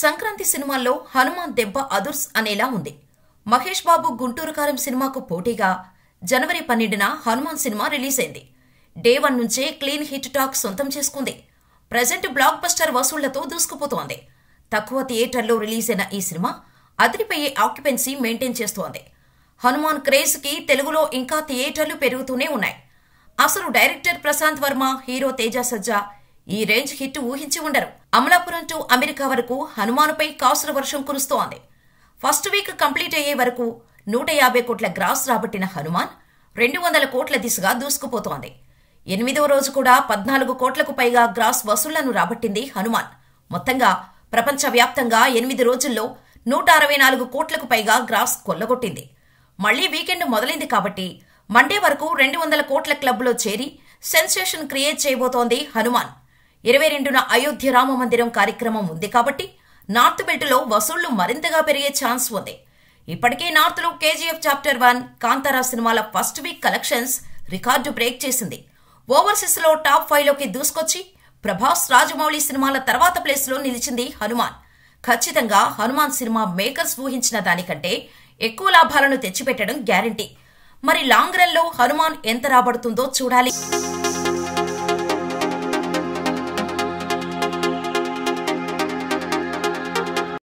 సంక్రాంతి సినిమాల్లో హనుమాన్ దెబ్బ అదుర్స్ అనేలా ఉంది. మహేష్ బాబు గుంటూరు కారం సినిమాకు పోటీగా జనవరి 12న హనుమాన్ సినిమా రిలీజ్ అయింది. డే 1 నుంచే క్లీన్ హిట్ టాక్ సొంతం చేసుకుంది. ప్రెజెంట్ బ్లాక్ బస్టర్ వసూళ్లతో దూసుకుపోతోంది. తక్కువ థియేటర్లో రిలీజ్ అయిన ఈ సినిమా అదిరిపోయే ఆక్యుపెన్సీ మెయింటైన్ చేస్తోంది. హనుమాన్ క్రేజ్ కి తెలుగులో ఇంకా థియేటర్లు పెరుగుతూనే ఉన్నాయి. అసలు డైరెక్టర్ ప్రశాంత్ వర్మ, హీరో తేజ సజ్జా ఈ రేంజ్ హిట్ ఊహించి ఉండరు. అమలాపురం టు అమెరికా వరకు హనుమానుపై కాసుల వర్షం కురుస్తోంది. ఫస్ట్ వీక్ కంప్లీట్ అయ్యే వరకు 150 కోట్ల గ్రాస్ రాబట్టిన హనుమాన్ 200 కోట్ల దిశగా దూసుకుపోతోంది. 8వ రోజు కూడా 14 కోట్లకు పైగా గ్రాస్ వసూళ్లను రాబట్టింది హనుమాన్. మొత్తంగా ప్రపంచవ్యాప్తంగా 8 రోజుల్లో 164 కోట్లకు పైగా గ్రాస్ కొల్లగొట్టింది. మళ్లీ వీకెండ్ మొదలైంది కాబట్టి మండే వరకు 200 కోట్ల క్లబ్లో చేరి సెన్సేషన్ క్రియేట్ చేయబోతోంది హనుమాన్. 22న అయోధ్య రామ మందిరం కార్యక్రమం ఉంది కాబట్టి నార్త్ బెల్ట్లో వసూళ్లు మరింతగా పెరిగే ఛాన్స్ ఉంది. ఇప్పటికే నార్త్ లో కేజీఎఫ్ చాప్టర్ 1, కాంతారా సినిమాల first week collections record break చేసింది. ఓవర్సీస్ లో టాప్ 5లోకి దూసుకొచ్చి ప్రభాస్, రాజమౌళి సినిమాల తర్వాత ప్లేస్ లో నిలిచింది హనుమాన్. ఖచ్చితంగా హనుమాన్ సినిమా మేకర్స్ ఊహించిన దానికంటే ఎక్కువ లాభాలను తెచ్చిపెట్టడం గ్యారంటీ. మరి లాంగ్ రన్ లో హనుమాన్ ఎంత రాబడుతుందో చూడాలి.